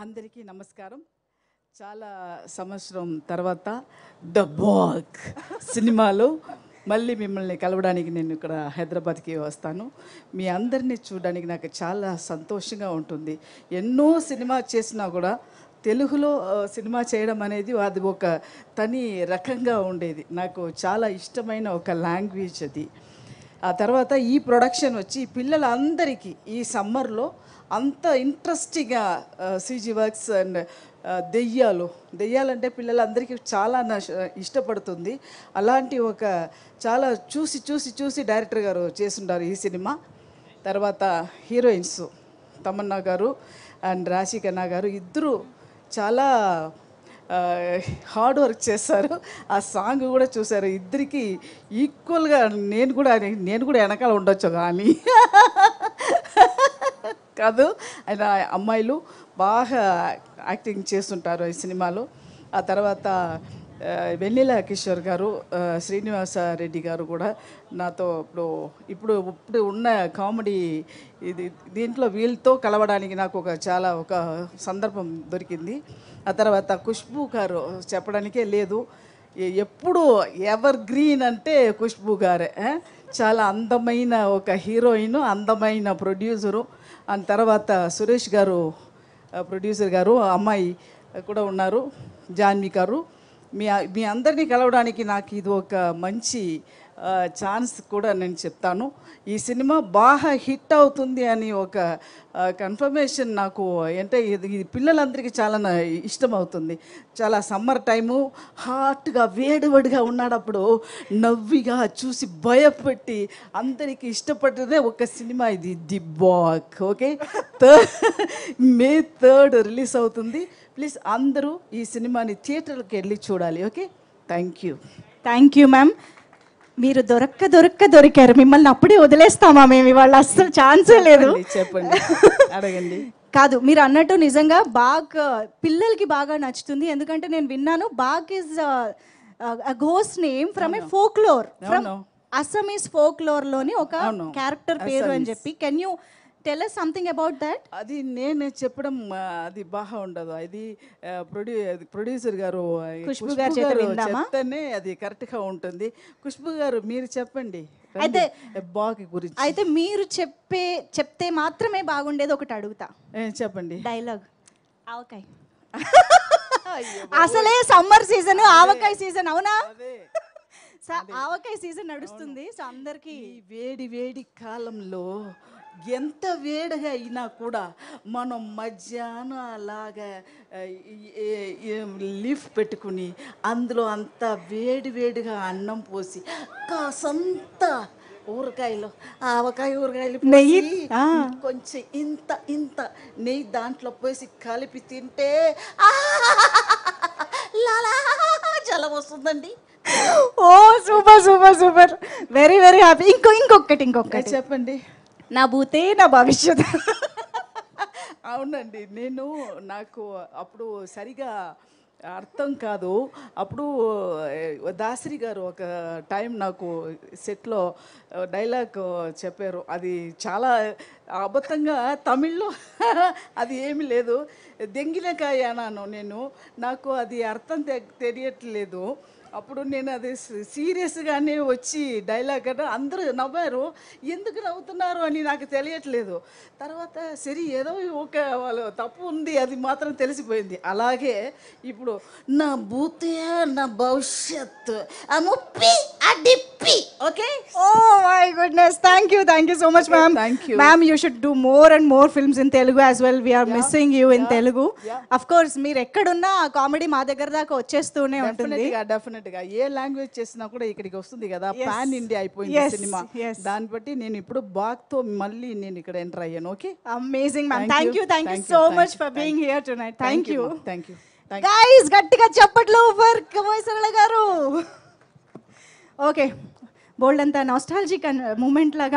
అందరికీ నమస్కారం. చాలా సంవత్సరం తర్వాత ద బాగ్ సినిమాలో మళ్ళీ మిమ్మల్ని కలవడానికి నేను ఇక్కడ హైదరాబాద్కి వస్తాను. మీ అందరినీ చూడడానికి నాకు చాలా సంతోషంగా ఉంటుంది. ఎన్నో సినిమా చేసినా కూడా తెలుగులో సినిమా చేయడం అనేది అది ఒక తని రకంగా ఉండేది. నాకు చాలా ఇష్టమైన ఒక లాంగ్వేజ్ అది. ఆ తర్వాత ఈ ప్రొడక్షన్ వచ్చి పిల్లలందరికీ ఈ సమ్మర్లో అంత ఇంట్రెస్టింగ్గా సీజీ వర్క్స్ అండ్ దెయ్యాలంటే పిల్లలందరికీ చాలా ఇష్టపడుతుంది. అలాంటి ఒక చాలా చూసి డైరెక్టర్ గారు చేస్తుంటారు ఈ సినిమా. తర్వాత హీరోయిన్స్ తమన్నా గారు అండ్ రాశి ఖన్నా గారు ఇద్దరు చాలా హార్డ్ వర్క్ చేస్తారు. ఆ సాంగ్ కూడా చూసారు. ఇద్దరికి ఈక్వల్గా నేను కూడా వెనకాల ఉండొచ్చు కానీ కాదు, ఆయన అమ్మాయిలు బాగా యాక్టింగ్ చేస్తుంటారు ఈ సినిమాలో. ఆ తర్వాత వెన్నెల కిషోర్ గారు, శ్రీనివాస రెడ్డి గారు కూడా నాతో ఇప్పుడు ఉన్న కామెడీ దీంట్లో వీళ్ళతో కలవడానికి నాకు ఒక సందర్భం దొరికింది. ఆ తర్వాత ఖుష్బూ గారు చెప్పడానికే లేదు, ఎప్పుడు ఎవర్ గ్రీన్ అంటే ఖుష్బూ గారే. చాలా అందమైన ఒక హీరోయిన్, అందమైన ప్రొడ్యూసరు. ఆ తర్వాత సురేష్ గారు ప్రొడ్యూసర్ గారు, అమ్మాయి కూడా ఉన్నారు జాన్వి గారు. మీ అందరినీ కలవడానికి నాకు ఇది ఒక మంచి ఛాన్స్ కూడా నేను చెప్తాను. ఈ సినిమా బాగా హిట్ అవుతుంది అని ఒక కన్ఫర్మేషన్ నాకు అంటే ఇది పిల్లలందరికీ చాలా ఇష్టం అవుతుంది. చాలా సమ్మర్ టైము హాట్గా వేడిగా ఉన్నాడప్పుడు నవ్విగా చూసి భయపెట్టి అందరికీ ఇష్టపడ్డదే ఒక సినిమా ఇది, the bag. Okay, May 3rd release అవుతుంది. ప్లీజ్ అందరూ ఈ సినిమాని థియేటర్కి వెళ్ళి చూడాలి. Okay, thank you ma'am. మీరు దొరికారు. మిమ్మల్ని అప్పుడే వదిలేస్తామా మేము ఇవాళ? అస్సలు ఛాన్సే లేదు. చెప్పండి, అడగండి. కాదు, మీరు అన్నట్టు నిజంగా బాగ్ పిల్లలకి బాగా నచ్చుతుంది. ఎందుకంటే నేను విన్నాను బాగ్ is ghost name from a folklore, from Assamese folklore లోని ఒక క్యారెక్టర్ పేరు అని చెప్పి. Can you tell us something about that? అది నేను చెప్పడం అది బాగా ఉండదు. అది ప్రొడ్యూసర్ గారు ఖుష్బూ గారు చెప్తేనే అది కరెక్ట్గా ఉంటుంది. ఖుష్బూ గారు మీరు చెప్పండి అయితే బాగ్ గురించి. అయితే మీరు చెప్తే మాత్రమే బాగుండేది. ఒకటి అడుగుతా, చెప్పండి. డైలాగ్ ఆవకాయ. అసలే సమ్మర్ సీజన్, ఆవకాయ సీజన్. అవునా? ఆవకాయ సీజన్ నడుస్తుంది. సో అందరికి వేడి కాలంలో ఎంత వేడిగా అయినా కూడా మనం మధ్యాహ్నం అలాగా లీఫ్ పెట్టుకుని అందులో అంత వేడిగా అన్నం పోసి కాసంత ఊరగాయలు, ఊరగాయలు, నెయ్యి, కొంచెం ఇంత నెయ్యి దాంట్లో పోసి కలిపి తింటే జలం వస్తుందండి. ఓ సూపర్, వెరీ హ్యాపీ. ఇంకొకటి చెప్పండి. నా భూతే నా భవిష్యత్. అవునండి, నాకు అప్పుడు సరిగా అర్థం కాదు. అప్పుడు దాసరి గారు ఒక టైం నాకు సెట్లో డైలాగ్ చెప్పారు. అది చాలా అబద్ధంగా తమిళ్లో అది ఏమీ లేదు. దెంగినకాయ అన్నాను నాకు అది అర్థం తెలియట్లేదు. అప్పుడు నేను అది సీరియస్గానే వచ్చి డైలాగ్ అంటే అందరూ నవ్వారు. ఎందుకు నవ్వుతున్నారు అని నాకు తెలియట్లేదు. తర్వాత సరే ఏదో ఒక వాళ్ళు తప్పు ఉంది అది మాత్రం తెలిసిపోయింది. అలాగే ఇప్పుడు నా భూతే నా భవిష్యత్తు ముప్పి అడిప్పి. Okay, oh my goodness. Thank you so much ma'am. Ma'am, you should do more and more films in Telugu as well. We are missing you in Telugu. Of course మీరు ఎక్కడున్నా కామెడీ మా దగ్గర దాకా వచ్చేస్తూనే ఉంటుంది. డెఫినెట్గా ఏ లాంగ్వేజ్ చేసినా కూడా ఇక్కడికి వస్తుంది కదా. పాన్ ఇండియా అయిపోయింది సినిమా. దాన్ని బట్టి నేను ఇప్పుడు బాగ్తో మళ్ళీ నేను ఇక్కడ ఎంటర్ అయ్యాను. Okay, amazing ma'am. Thank you so much for being here tonight. Thank you guys. గట్టిగా చప్పట్లు ఫర్ కమోయ్ సరళ గారు. ఓకే, బోల్డ్ అంతా నాస్టాలజిక్ మూమెంట్ లాగా